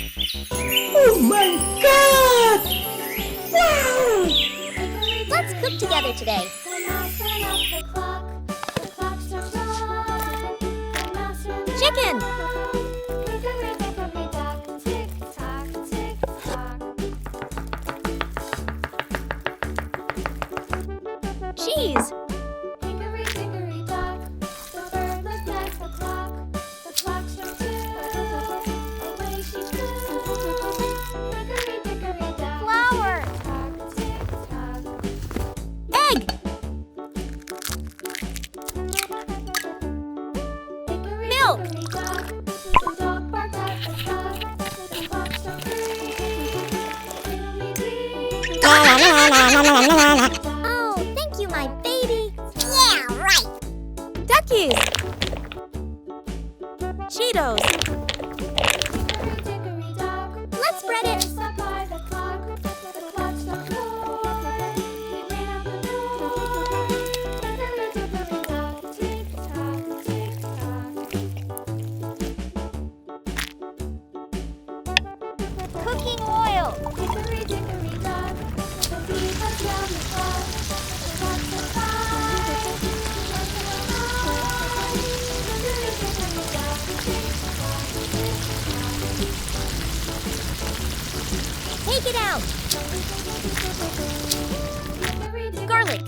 Oh my God! Wow! Let's cook together today. Chicken! Cheese! Flour! Egg! Milk! Oh, thank you, my baby. Yeah, right. Duckies. Cheetos. Let's spread it. Cooking oil. Take it out. Garlic.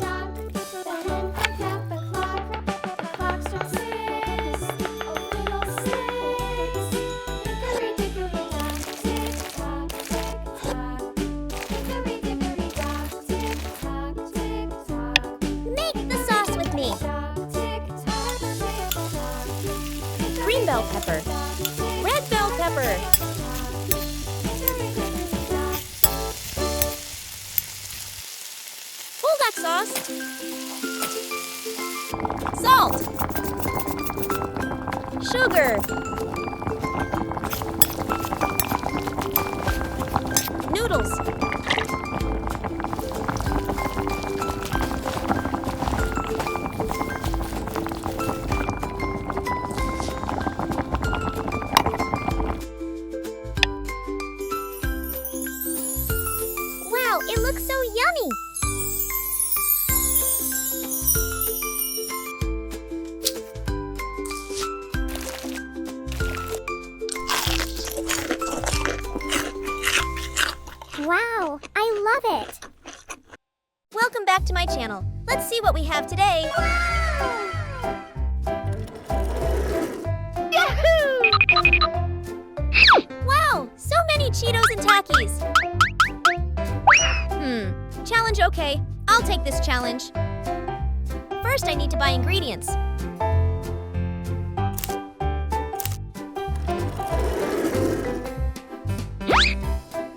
Make the sauce with me. Green bell pepper. Red bell pepper. Buldak sauce. Salt. Sugar. Noodles. Wow, it looks so yummy. Wow, I love it! Welcome back to my channel. Let's see what we have today. Yahoo! Wow, so many Cheetos and Takis. Challenge okay. I'll take this challenge. First, I need to buy ingredients.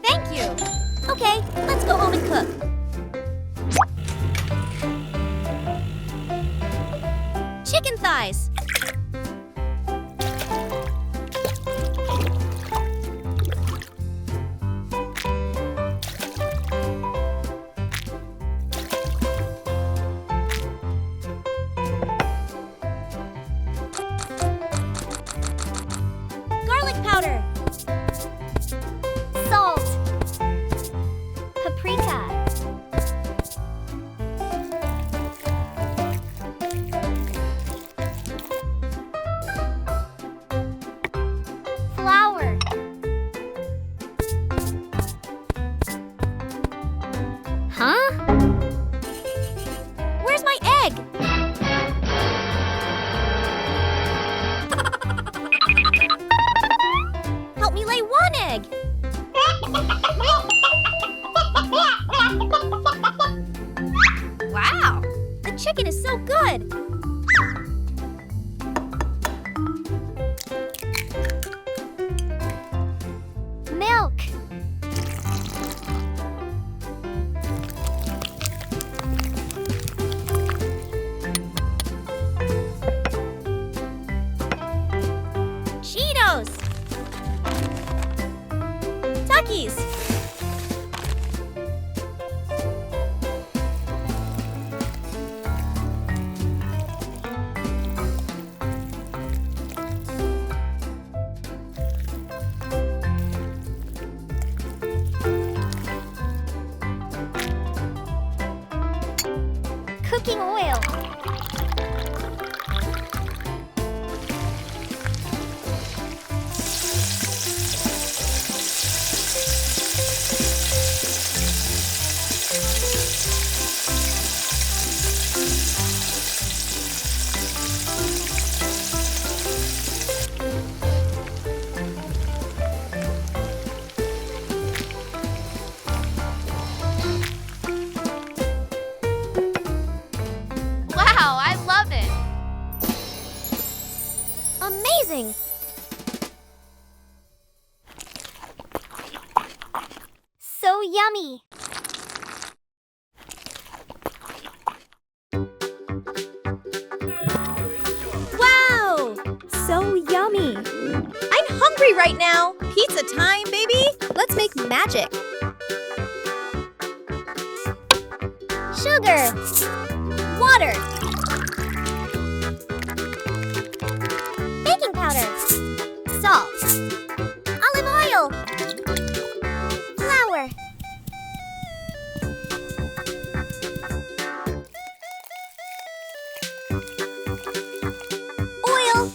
Thank you! Okay, let's go home and cook. Chicken thighs. Garlic powder. Salt. Paprika. Flour. Huh? Where's my egg? Help me lay one egg. Wow, the chicken is so good. Milk. Cheetos. Takis. yummy! Wow! So yummy! I'm hungry right now! Pizza time, baby! Let's make magic! Sugar! Water! Baking powder! Salt! Olive oil! Flour! Oil!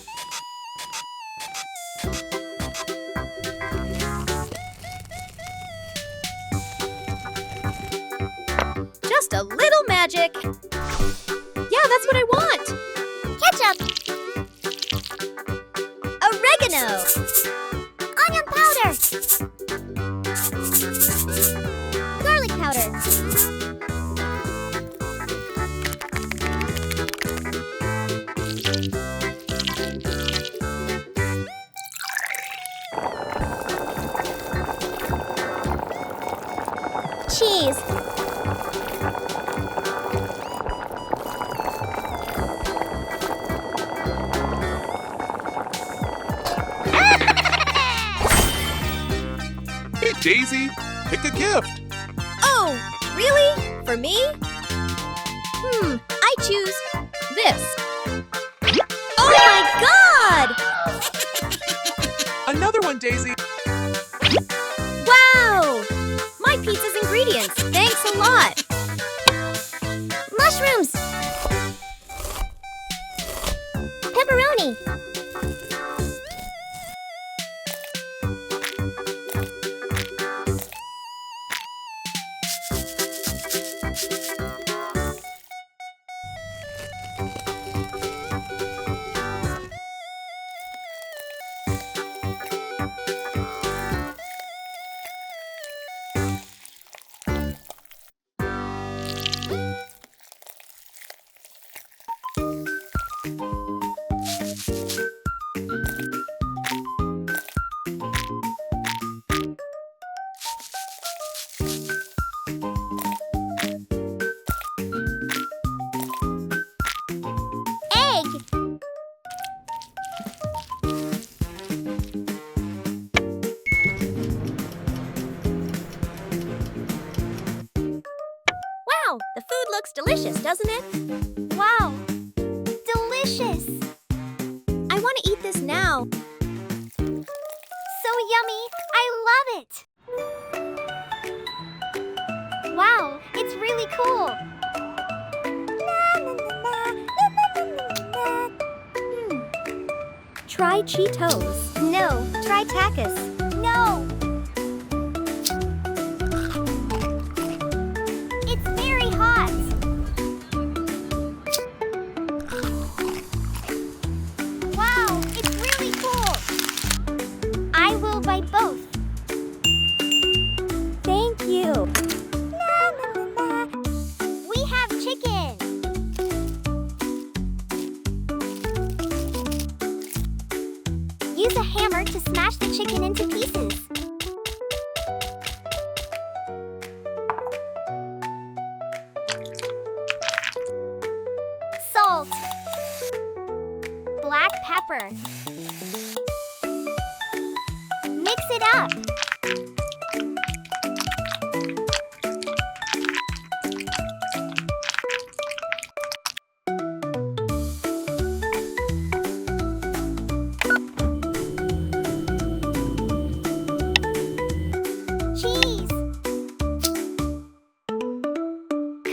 Just a little magic! Yeah, that's what I want! Ketchup! Oregano! Onion powder! Garlic powder! Cheese! Hey, Daisy, pick a gift. Oh, really? For me? I choose this. Oh my God! Another one, Daisy. Wow! My pizza's ingredients. Thanks a lot. Mushrooms. Pepperoni. Wow, the food looks delicious, doesn't it? Wow, delicious! I want to eat this now. So yummy! I love it! Wow, it's really cool! Try Cheetos. No, try Takis. No! It's very hot. Wow, it's really cool. I will buy both. Thank you. We have chicken. Use a hammer to smash the chicken into pieces. Salt. Black pepper. Mix it up. Cheese.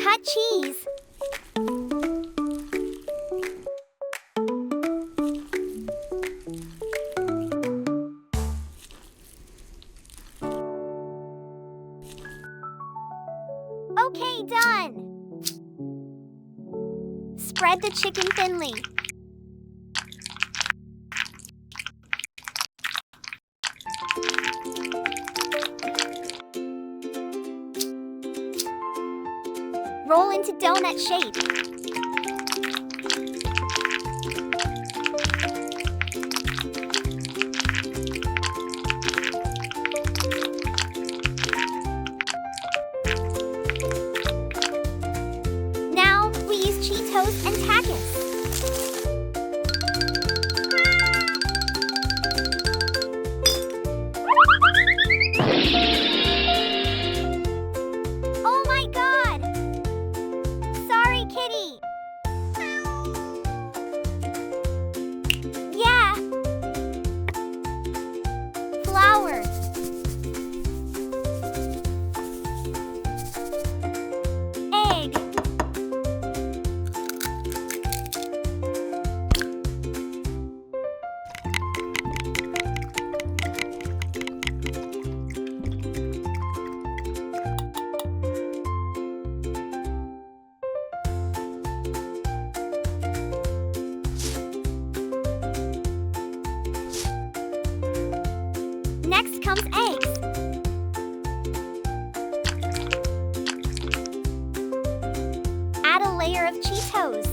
Cut cheese. Okay, done. Spread the chicken thinly. Roll into donut shape. Mom's eggs. Add a layer of Cheetos.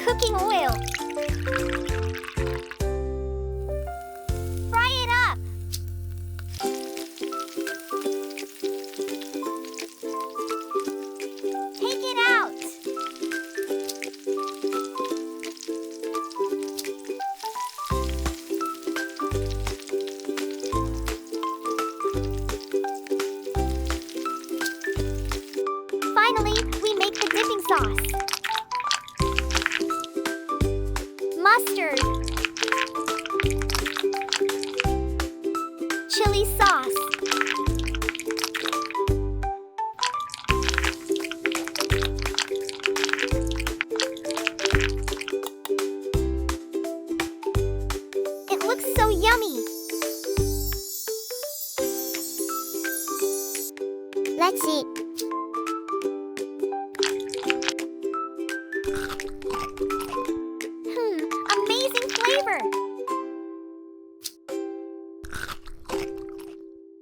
Cooking oil. Fry it up. Take it out. Finally, we make the dipping sauce. Mustard, chili sauce, it looks so yummy. Let's eat.